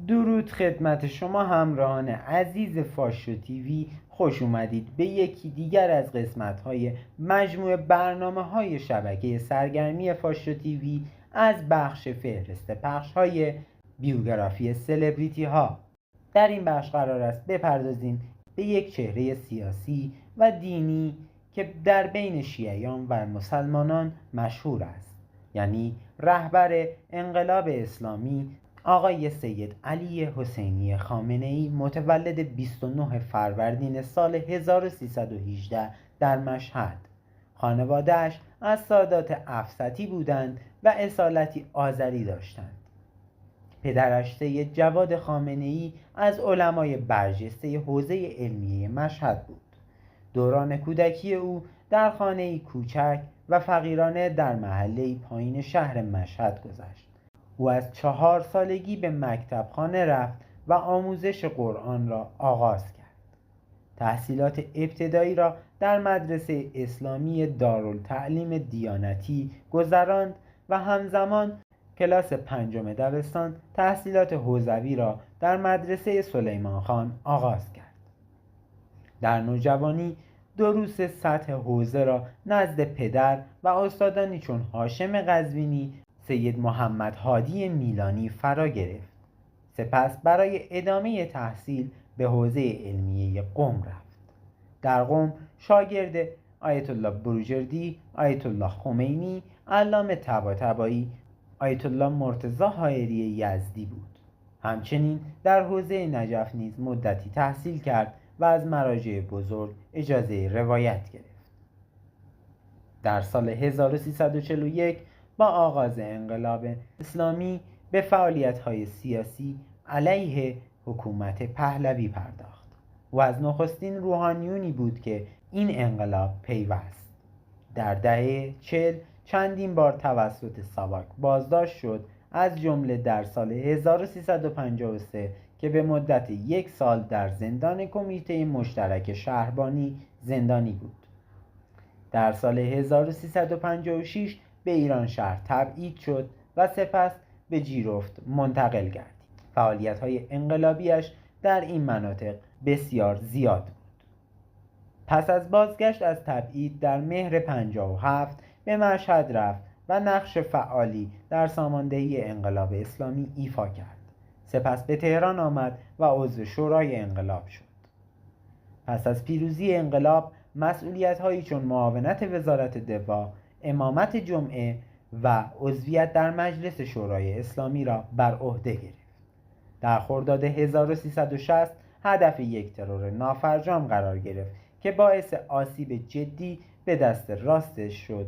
درود خدمت شما همراهان عزیز فاشو تیوی. خوش اومدید به یکی دیگر از قسمت‌های مجموعه برنامه‌های شبکه سرگرمی فاشو تیوی از بخش فهرست پخش‌های بیوگرافی سلبریتی ها. در این بخش قرار است بپردازیم به یک چهره سیاسی و دینی که در بین شیعیان و مسلمانان مشهور است، یعنی رهبر انقلاب اسلامی آقای سید علی حسینی خامنه‌ای، متولد 29 فروردین سال 1318 در مشهد. خانواده‌اش از سادات افسطی بودند و اصالتی آذری داشتند. پدرش سید جواد خامنه‌ای از علمای برجسته حوزه علمیه مشهد بود. دوران کودکی او در خانه‌ای کوچک و فقیرانه در محله‌ای پایین شهر مشهد گذشت. او از 4 سالگی به مکتب خانه رفت و آموزش قرآن را آغاز کرد. تحصیلات ابتدایی را در مدرسه اسلامی دارالتعلیم دیانتی گذراند و همزمان کلاس 5 دبستان تحصیلات حوزوی را در مدرسه سلیمان خان آغاز کرد. در نوجوانی دروس سطح حوزه را نزد پدر و استادانی چون هاشم قزوینی، سید محمد هادی میلانی فرا گرفت. سپس برای ادامه تحصیل به حوزه علمیه قم رفت. در قم شاگرد آیت الله بروجردی، آیت الله خمینی، علامه طباطبایی، آیت الله مرتضی حائری یزدی بود. همچنین در حوزه نجف نیز مدتی تحصیل کرد و از مراجع بزرگ اجازه روایت گرفت. در سال 1341 با آغاز انقلاب اسلامی به فعالیت‌های سیاسی علیه حکومت پهلوی پرداخت. او از نخستین روحانیونی بود که این انقلاب پیوست. در دهه 40 چندین بار توسط ساواک بازداشت شد، از جمله در سال 1353 که به مدت 1 سال در زندان کمیته مشترک شهربانی زندانی بود. در سال 1356 به ایران شهر تبعید شد و سپس به جیرفت منتقل گردید. فعالیت‌های انقلابیش در این مناطق بسیار زیاد بود. پس از بازگشت از تبعید در مهر 57 به مشهد رفت و نقش فعالی در ساماندهی انقلاب اسلامی ایفا کرد. سپس به تهران آمد و عضو شورای انقلاب شد. پس از پیروزی انقلاب مسئولیت‌هایی چون معاونت وزارت دفاع، امامت جمعه و عضویت در مجلس شورای اسلامی را بر عهده گرفت. در خرداد 1360 هدف یک ترور نافرجام قرار گرفت که باعث آسیب جدی به دست راستش شد.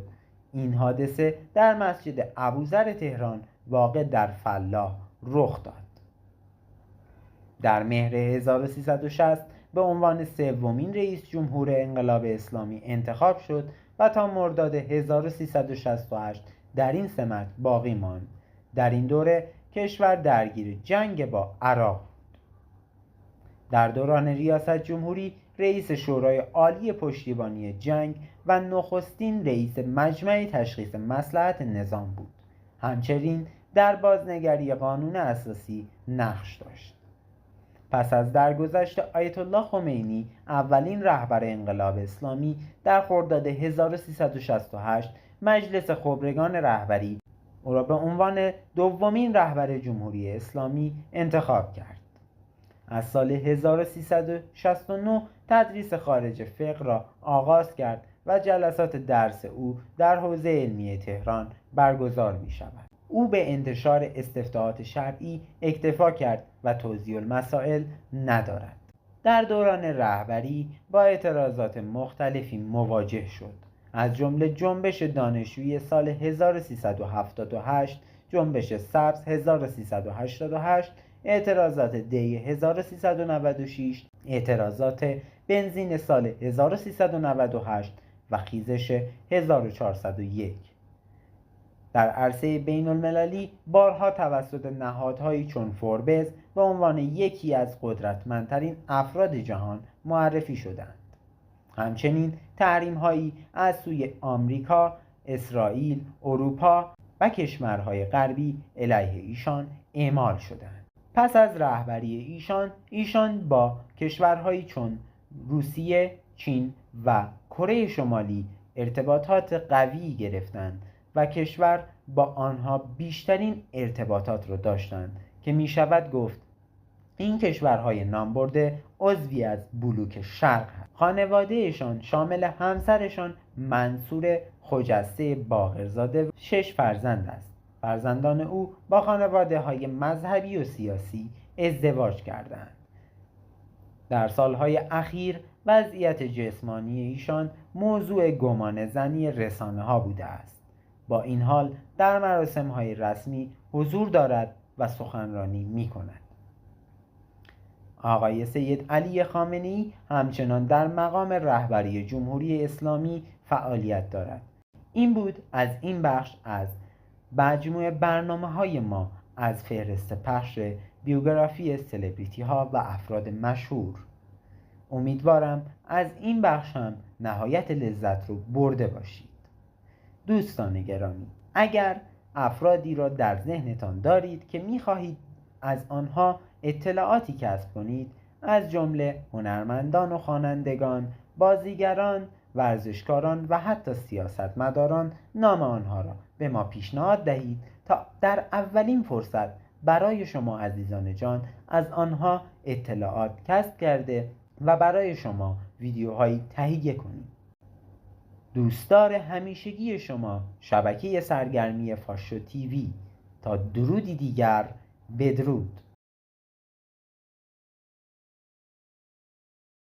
این حادثه در مسجد ابوذر تهران واقع در فلاح رخ داد. در مهر 1360 به عنوان سومین رئیس جمهور انقلاب اسلامی انتخاب شد و تا مرداد 1368 در این سمت باقی ماند. در این دوره کشور درگیر جنگ با عراق بود. در دوران ریاست جمهوری رئیس شورای عالی پشتیبانی جنگ و نخستین رئیس مجمع تشخیص مصلحت نظام بود. همچنین در بازنگری قانون اساسی نقش داشت. پس از درگذشت آیت الله خمینی، اولین رهبر انقلاب اسلامی، در خرداد 1368 مجلس خبرگان رهبری او را به عنوان دومین رهبر جمهوری اسلامی انتخاب کرد. از سال 1369 تدریس خارج فقه را آغاز کرد و جلسات درس او در حوزه علمیه تهران برگزار می شود. او به انتشار استفتاحات شرعی اکتفا کرد و توزیع المسائل ندارد. در دوران رهبری با اعتراضات مختلفی مواجه شد، از جمله جنبش دانشجویی سال 1378، جنبش سبز 1388، اعتراضات دی 1396، اعتراضات بنزین سال 1398 و خیزش 1401. در عرصه بین المللی بارها توسط نهادهایی چون فوربس به عنوان یکی از قدرتمندترین افراد جهان معرفی شدند. همچنین تحریم‌هایی از سوی آمریکا، اسرائیل، اروپا و کشورهای غربی علیه ایشان اعمال شدند. پس از رهبری ایشان با کشورهایی چون روسیه، چین و کره شمالی ارتباطات قوی گرفتند و کشور با آنها بیشترین ارتباطات را داشتند که می شود گفت این کشورهای نامبرده عضوی از بلوک شرق هست. خانوادهشان شامل همسرشان منصور خجسته باقرزاده و 6 فرزند است. فرزندان او با خانواده‌های مذهبی و سیاسی ازدواج کردند. در سالهای اخیر وضعیت جسمانی ایشان موضوع گمانه‌زنی رسانه‌ها بوده است. با این حال در مراسم‌های رسمی حضور دارد و سخنرانی می‌کند. آقای سید علی خامنه‌ای همچنان در مقام رهبری جمهوری اسلامی فعالیت دارد. این بود از این بخش از مجموعه برنامه‌های ما از فهرست پخش بیوگرافی سلبریتی ها و افراد مشهور. امیدوارم از این بخش هم نهایت لذت رو برده باشید. دوستان گرامی، اگر افرادی را در ذهنتان دارید که می‌خواهید از آنها اطلاعاتی کسب کنید، از جمله هنرمندان و خوانندگان، بازیگران، ورزشکاران و حتی سیاستمداران، نام آنها را به ما پیشنهاد دهید تا در اولین فرصت برای شما عزیزان جان از آنها اطلاعات کسب کرده و برای شما ویدیوهایی تهیه کنیم. دوستدار همیشگی شما شبکه سرگرمی فاشو تیوی. تا درودی دیگر، بدرود.